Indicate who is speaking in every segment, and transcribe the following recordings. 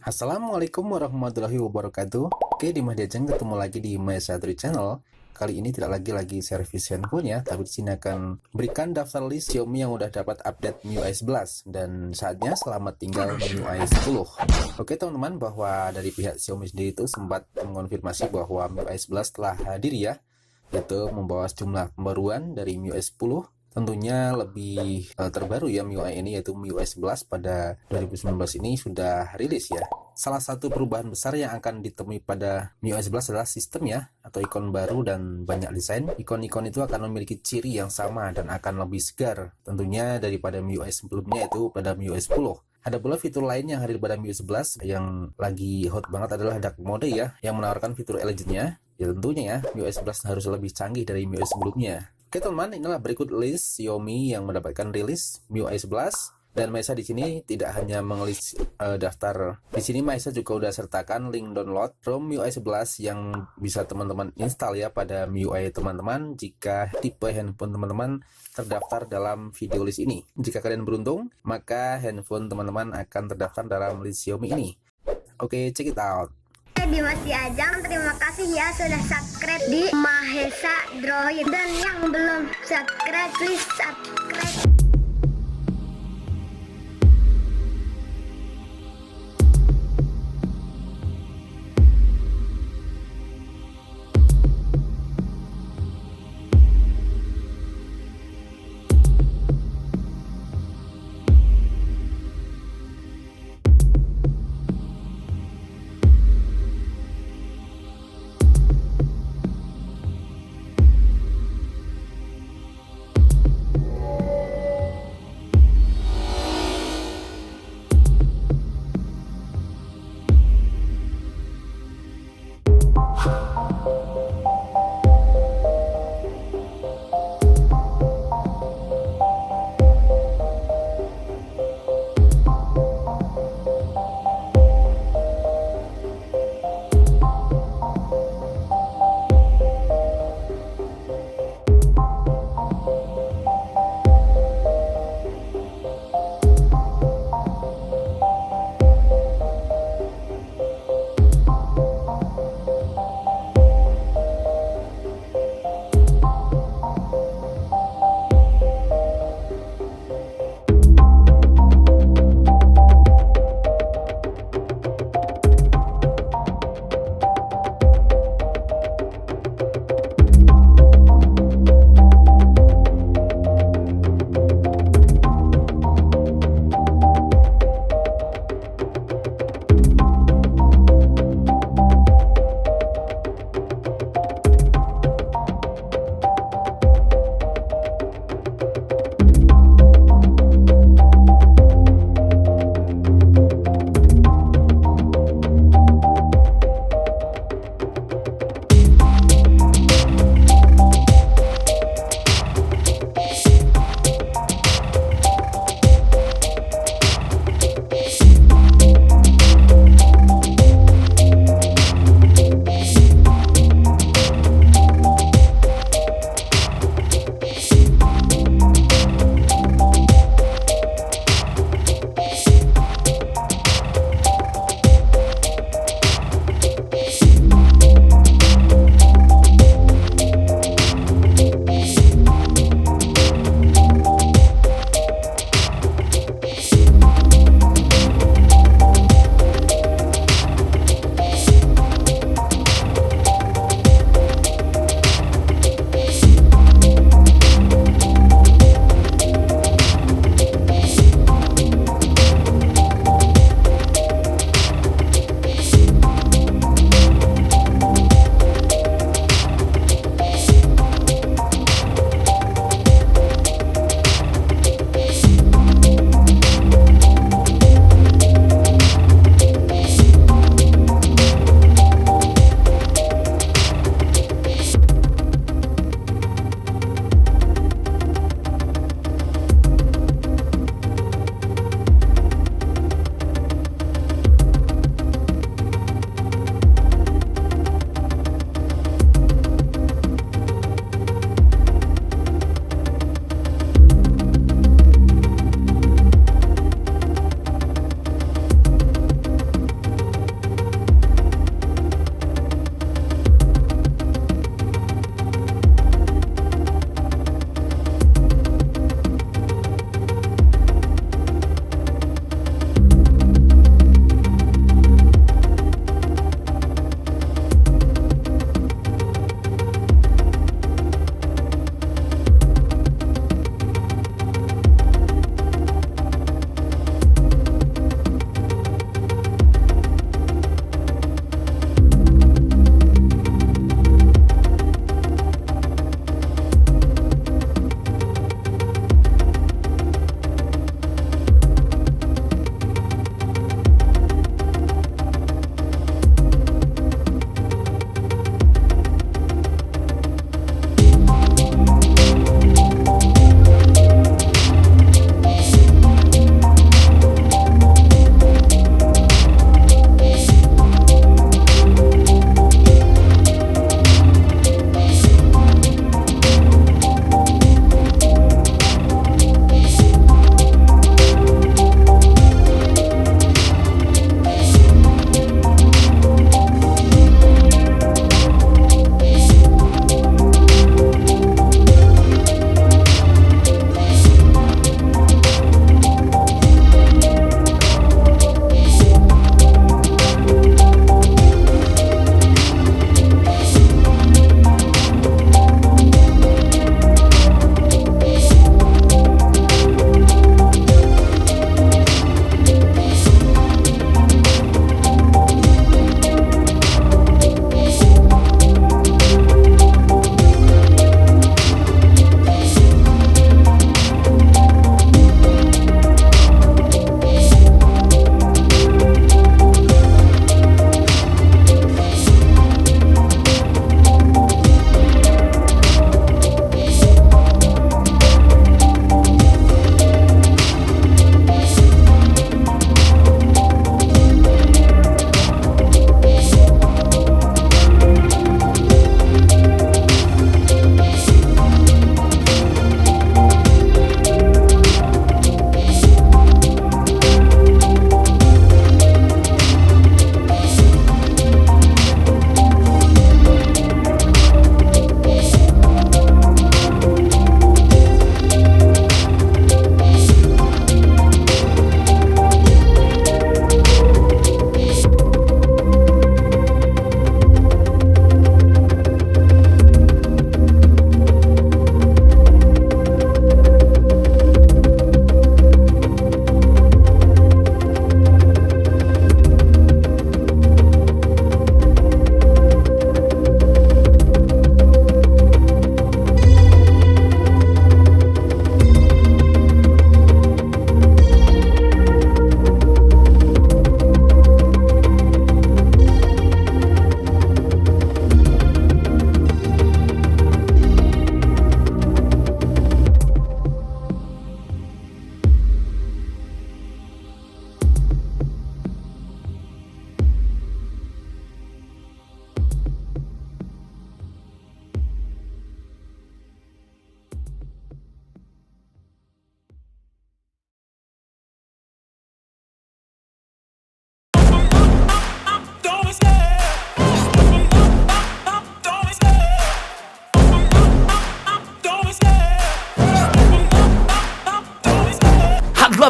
Speaker 1: Assalamualaikum warahmatullahi wabarakatuh. Oke, Dimas Diajeng ketemu lagi di MySatri Channel. Kali ini tidak lagi servis handphone ya, tapi di sini akan berikan daftar list Xiaomi yang udah dapat update MIUI 11 dan saatnya selamat tinggal MIUI 10. Oke teman-teman, bahwa dari pihak Xiaomi sendiri itu sempat mengonfirmasi bahwa MIUI 11 telah hadir ya, yaitu membawa sejumlah pembaruan dari MIUI 10. Tentunya lebih terbaru ya MIUI ini, yaitu MIUI 11 pada 2019 ini sudah rilis ya. Salah satu perubahan besar yang akan ditemui pada MIUI 11 adalah sistem ya, atau ikon baru dan banyak desain. Ikon-ikon itu akan memiliki ciri yang sama dan akan lebih segar tentunya daripada MIUI sebelumnya, yaitu pada MIUI 10. Ada pula fitur lain yang hadir pada MIUI 11 yang lagi hot banget adalah dark mode ya, yang menawarkan fitur Legend-nya. Ya tentunya ya, MIUI 11 harus lebih canggih dari MIUI sebelumnya. Oke teman-teman, inilah berikut list Xiaomi yang mendapatkan rilis MIUI 11. Dan Maisa di sini tidak hanya mengelis daftar. Di sini Maisa juga udah sertakan link download ROM MIUI 11 yang bisa teman-teman install ya pada MIUI teman-teman jika tipe handphone teman-teman terdaftar dalam video list ini. Jika kalian beruntung, maka handphone teman-teman akan terdaftar dalam list Xiaomi ini. Oke, check it out.
Speaker 2: Dimas Diajeng, terima kasih ya sudah subscribe di Mahesa Droid, dan yang belum subscribe please subscribe.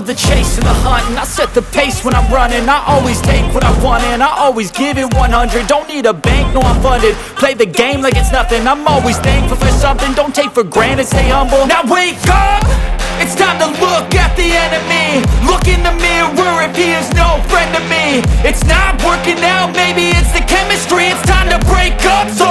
Speaker 3: love the chase and the hunt, and I set the pace when I'm running. I always take what I want and I always give it 100. Don't need a bank, no I'm funded. Play the game like it's nothing. I'm always thankful for something. Don't take for granted, stay humble. Now wake up! It's time to look at the enemy. Look in the mirror if he is no friend to me. It's not working out, maybe it's the chemistry. It's time to break up, so